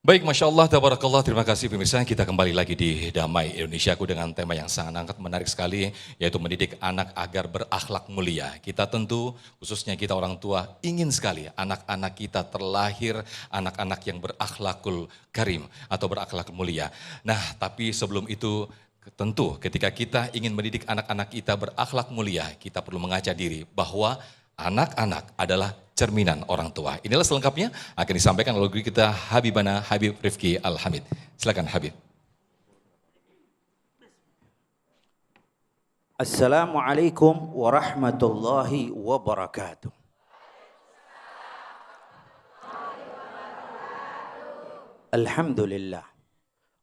Baik, Masya Allah, tabarakallah, terima kasih pemirsa. Kita kembali lagi di Damai Indonesiaku dengan tema yang sangat menarik sekali, yaitu mendidik anak agar berakhlak mulia. Kita tentu, khususnya kita orang tua, ingin sekali anak-anak kita terlahir anak-anak yang berakhlakul karim atau berakhlak mulia. Nah, tapi sebelum itu, tentu ketika kita ingin mendidik anak-anak kita berakhlak mulia, kita perlu mengaca diri bahwa anak-anak adalah cerminan orang tua. Inilah selengkapnya akan disampaikan oleh guru kita Habibana Habib Rifki Al-Hamid. Silakan Habib. Assalamualaikum warahmatullahi wabarakatuh. Alhamdulillah.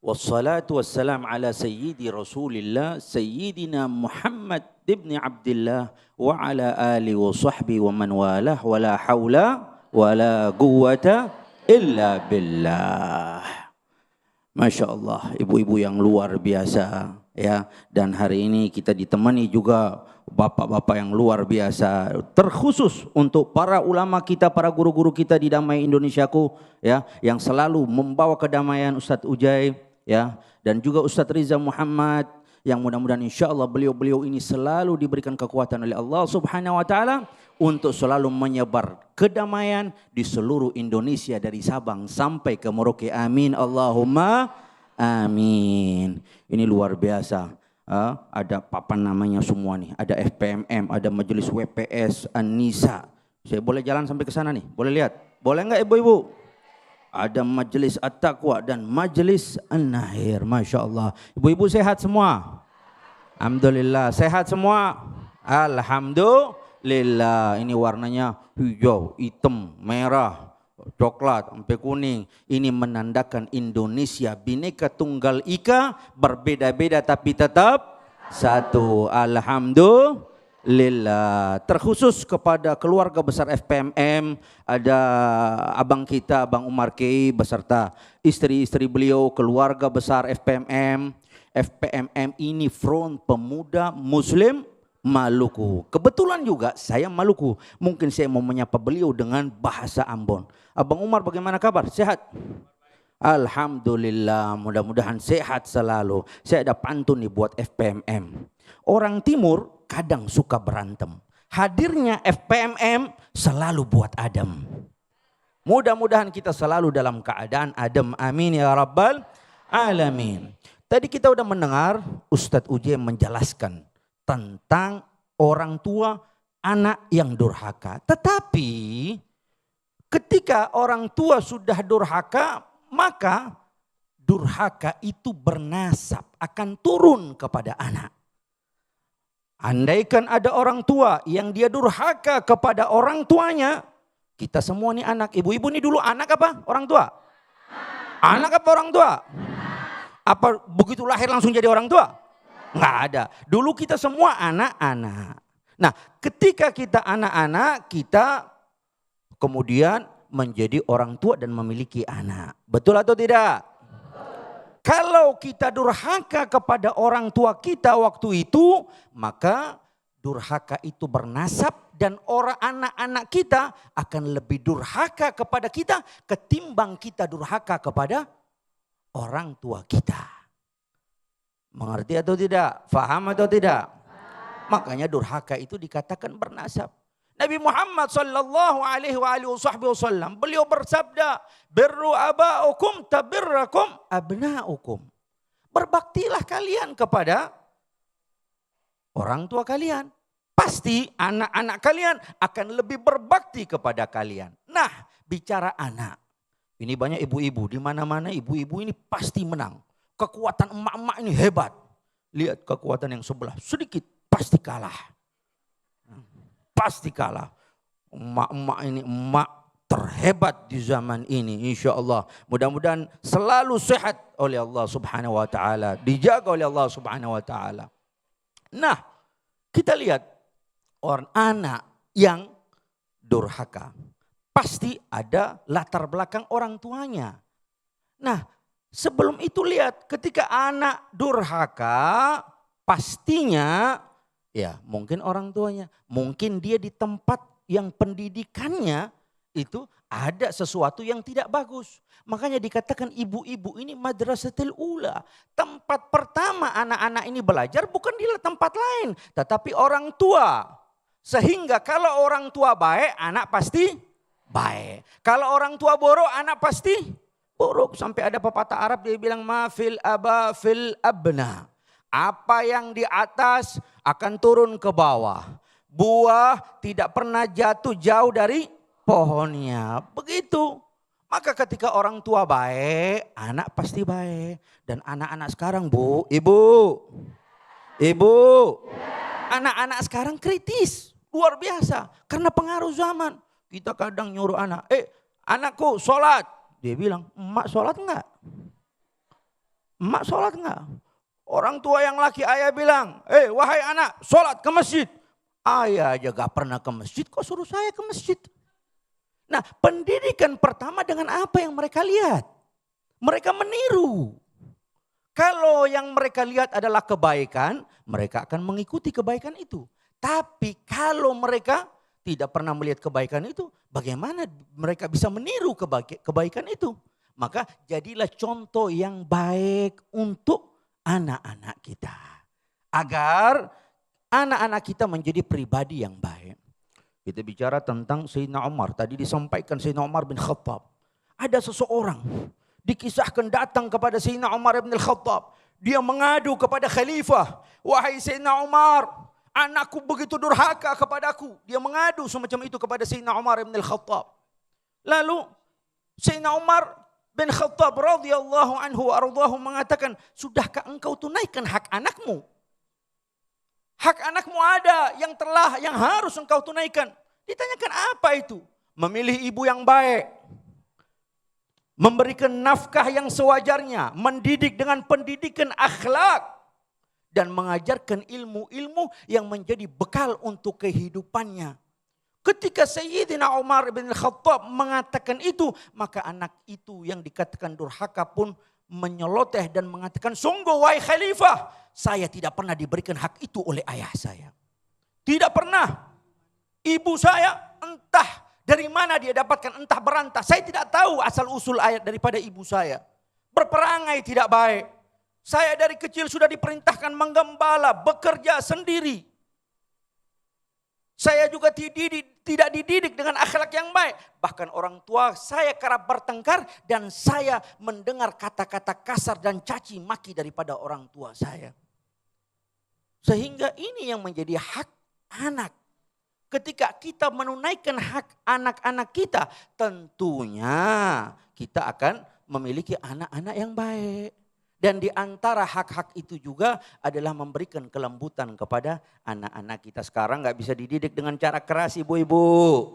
Wassalatu wassalam ala sayyidi rasulillah sayyidina Muhammad ibn Abdullah wa ala alihi wa sahbihi wa man walah wa la hawla wa la quwwata illa billah. Masya Allah, ibu-ibu yang luar biasa ya. Dan hari ini kita ditemani juga bapak-bapak yang luar biasa. Terkhusus untuk para ulama kita, para guru-guru kita di Damai Indonesiaku ya, yang selalu membawa kedamaian, Ustadz Ujai ya, dan juga Ustadz Riza Muhammad, yang mudah-mudahan insya Allah beliau-beliau ini selalu diberikan kekuatan oleh Allah Subhanahu wa Ta'ala untuk selalu menyebar kedamaian di seluruh Indonesia dari Sabang sampai ke Merauke. Amin Allahumma amin. Ini luar biasa. Ada papan namanya semua nih. Ada FPMM, ada Majelis WPS, An-Nisa. Saya boleh jalan sampai ke sana nih? Boleh lihat? Boleh enggak ibu-ibu? Ada Majelis At-Taqwa dan Majelis An-Nahir. Masya Allah. Ibu-ibu sehat semua? Alhamdulillah. Sehat semua? Alhamdulillah. Ini warnanya hijau, hitam, merah, coklat, sampai kuning. Ini menandakan Indonesia Bhinneka Tunggal Ika, berbeda-beda tapi tetap satu. Alhamdulillah. Terkhusus kepada keluarga besar FPMM, ada abang kita, Abang Umar Kei beserta istri-istri beliau, keluarga besar FPMM. FPMM ini Front Pemuda Muslim Maluku. Kebetulan juga saya Maluku. Mungkin saya mau menyapa beliau dengan bahasa Ambon. Abang Umar, bagaimana kabar? Sehat? Alhamdulillah, mudah-mudahan sehat selalu. Saya ada pantun nih buat FPMM. Orang timur kadang suka berantem. Hadirnya FPMM selalu buat adem. Mudah-mudahan kita selalu dalam keadaan adem. Amin ya rabbal alamin. Tadi kita udah mendengar Ustadz Ujai menjelaskan tentang orang tua anak yang durhaka. Tetapi ketika orang tua sudah durhaka, maka durhaka itu bernasab, akan turun kepada anak. Andaikan ada orang tua yang dia durhaka kepada orang tuanya, kita semua nih anak, ibu-ibu nih dulu anak apa? Orang tua? Anak apa orang tua? Apa begitu lahir langsung jadi orang tua? Enggak ada. Dulu kita semua anak-anak. Nah, ketika kita anak-anak, kita kemudian menjadi orang tua dan memiliki anak. Betul atau tidak? Kalau kita durhaka kepada orang tua kita waktu itu, maka durhaka itu bernasab dan orang anak-anak kita akan lebih durhaka kepada kita ketimbang kita durhaka kepada orang tua kita. Mengerti atau tidak? Faham atau tidak? Makanya durhaka itu dikatakan bernasab. Nabi Muhammad sallallahu alaihi wasallam beliau bersabda, "Birru aba'ukum tabirrakum abna'ukum." Berbaktilah kalian kepada orang tua kalian. Pasti anak-anak kalian akan lebih berbakti kepada kalian. Nah, bicara anak. Ini banyak ibu-ibu, di mana-mana ibu-ibu ini pasti menang. Kekuatan emak-emak ini hebat. Lihat kekuatan yang sebelah, sedikit pasti kalah. Pasti kalah. Emak-emak ini emak terhebat di zaman ini, insya Allah. Mudah-mudahan selalu sehat oleh Allah Subhanahu wa Ta'ala, dijaga oleh Allah Subhanahu wa Ta'ala. Nah, kita lihat orang anak yang durhaka, pasti ada latar belakang orang tuanya. Nah, sebelum itu lihat, ketika anak durhaka, pastinya ya mungkin orang tuanya, mungkin dia di tempat yang pendidikannya itu ada sesuatu yang tidak bagus. Makanya dikatakan ibu-ibu ini madrasatul ula. Tempat pertama anak-anak ini belajar bukan di tempat lain, tetapi orang tua. Sehingga kalau orang tua baik, anak pasti baik. Kalau orang tua buruk, anak pasti buruk. Sampai ada pepatah Arab dia bilang ma fil aba fil abna. Apa yang di atas akan turun ke bawah. Buah tidak pernah jatuh jauh dari pohonnya. Begitu. Maka ketika orang tua baik, anak pasti baik. Dan anak-anak sekarang ibu. Anak-anak sekarang kritis. Luar biasa. Karena pengaruh zaman. Kita kadang nyuruh anak, anakku sholat. Dia bilang, emak sholat enggak? Emak sholat enggak? Orang tua yang laki ayah bilang, wahai anak sholat ke masjid. Ayah aja gak pernah ke masjid, kok suruh saya ke masjid? Nah, pendidikan pertama dengan apa yang mereka lihat? Mereka meniru. Kalau yang mereka lihat adalah kebaikan, mereka akan mengikuti kebaikan itu. Tapi kalau mereka tidak pernah melihat kebaikan itu, bagaimana mereka bisa meniru kebaikan itu? Maka jadilah contoh yang baik untuk anak-anak kita. Agar anak-anak kita menjadi pribadi yang baik. Kita bicara tentang Sayyidina Umar. Tadi disampaikan Sayyidina Umar bin Khattab. Ada seseorang dikisahkan datang kepada Sayyidina Umar bin Khattab. Dia mengadu kepada khalifah. Wahai Sayyidina Umar, anakku begitu durhaka kepadaku. Dia mengadu semacam itu kepada Sayyidina Umar bin Khattab. Lalu Sayyidina Umar bin Khattab radhiyallahu anhu wa ardhahu mengatakan, sudahkah engkau tunaikan hak anakmu? Hak anakmu ada yang harus engkau tunaikan. Ditanyakan apa itu? Memilih ibu yang baik. Memberikan nafkah yang sewajarnya. Mendidik dengan pendidikan akhlak. Dan mengajarkan ilmu-ilmu yang menjadi bekal untuk kehidupannya. Ketika Sayyidina Umar bin Khattab mengatakan itu, maka anak itu yang dikatakan durhaka pun menyeloteh dan mengatakan, sungguh wahai khalifah, saya tidak pernah diberikan hak itu oleh ayah saya. Tidak pernah. Ibu saya entah dari mana dia dapatkan, entah berantah. Saya tidak tahu asal usul ayat daripada ibu saya. Berperangai tidak baik. Saya dari kecil sudah diperintahkan menggembala, bekerja sendiri. Saya juga tidak dididik dengan akhlak yang baik. Bahkan orang tua saya kerap bertengkar dan saya mendengar kata-kata kasar dan caci maki daripada orang tua saya. Sehingga ini yang menjadi hak anak. Ketika kita menunaikan hak anak-anak kita, tentunya kita akan memiliki anak-anak yang baik. Dan di antara hak-hak itu juga adalah memberikan kelembutan kepada anak-anak kita. Sekarang nggak bisa dididik dengan cara keras ibu-ibu.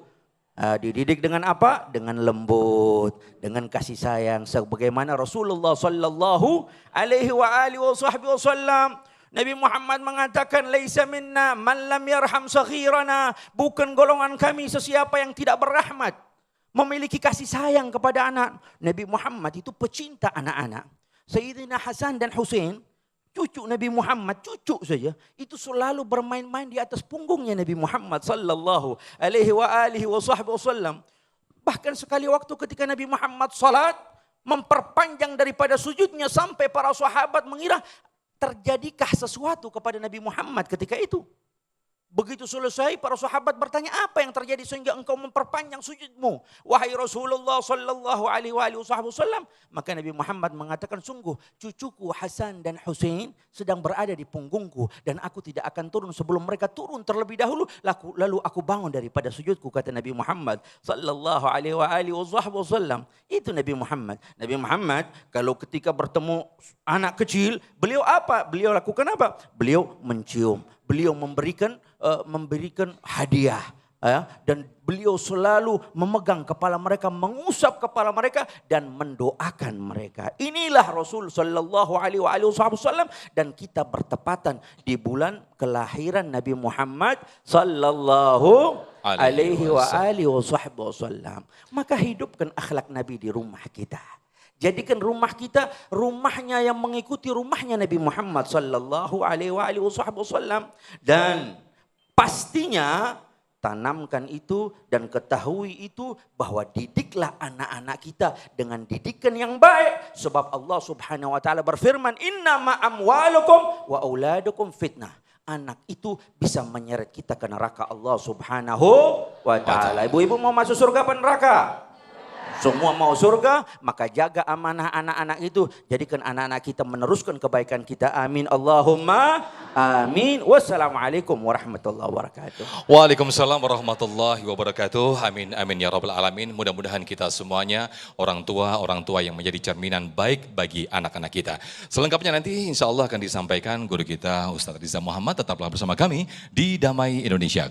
Dididik dengan apa? Dengan lembut, dengan kasih sayang. Sebagaimana Rasulullah Sallallahu Alaihi Wasallam, Nabi Muhammad mengatakan, "Laisa minna man lam yarham saghirana." Bukan golongan kami sesiapa yang tidak berrahmat, memiliki kasih sayang kepada anak. Nabi Muhammad itu pecinta anak-anak. Sayyidina Hasan dan Husain, cucu Nabi Muhammad, cucu saja, itu selalu bermain-main di atas punggungnya Nabi Muhammad sallallahu alaihi wasallam. Bahkan sekali waktu ketika Nabi Muhammad salat, memperpanjang daripada sujudnya sampai para sahabat mengira terjadikah sesuatu kepada Nabi Muhammad ketika itu. Begitu selesai para sahabat bertanya, apa yang terjadi sehingga engkau memperpanjang sujudmu wahai Rasulullah sallallahu alaihi wasallam? Maka Nabi Muhammad mengatakan, sungguh cucuku Hasan dan Husain sedang berada di punggungku dan aku tidak akan turun sebelum mereka turun terlebih dahulu, lalu aku bangun daripada sujudku, kata Nabi Muhammad sallallahu alaihi wasallam. Itu Nabi Muhammad. Nabi Muhammad kalau ketika bertemu anak kecil, beliau apa? Beliau lakukan apa? Beliau mencium. Beliau memberikan hadiah, dan beliau selalu memegang kepala mereka, mengusap kepala mereka dan mendoakan mereka. Inilah Rasul sallallahu alaihi wasallam, dan kita bertepatan di bulan kelahiran Nabi Muhammad sallallahu alaihi wasallam. Maka hidupkan akhlak Nabi di rumah kita. Jadikan rumah kita rumahnya yang mengikuti rumahnya Nabi Muhammad sallallahu alaihi wasallam. Dan pastinya tanamkan itu dan ketahui itu bahwa didiklah anak-anak kita dengan didikan yang baik. Sebab Allah Subhanahu wa taala berfirman, "Innama amwalukum wa auladukum fitnah." Anak itu bisa menyeret kita ke neraka Allah Subhanahu wa taala. Ibu-ibu mau masuk surga apa neraka? Semua mau surga, maka jaga amanah anak-anak itu. Jadikan anak-anak kita meneruskan kebaikan kita. Amin. Allahumma amin. Wassalamualaikum warahmatullahi wabarakatuh. Waalaikumsalam warahmatullahi wabarakatuh. Amin, amin ya rabbal alamin. Mudah-mudahan kita semuanya orang tua yang menjadi cerminan baik bagi anak-anak kita. Selengkapnya nanti insya Allah akan disampaikan guru kita Ustaz Riza Muhammad. Tetaplah bersama kami di Damai Indonesiaku.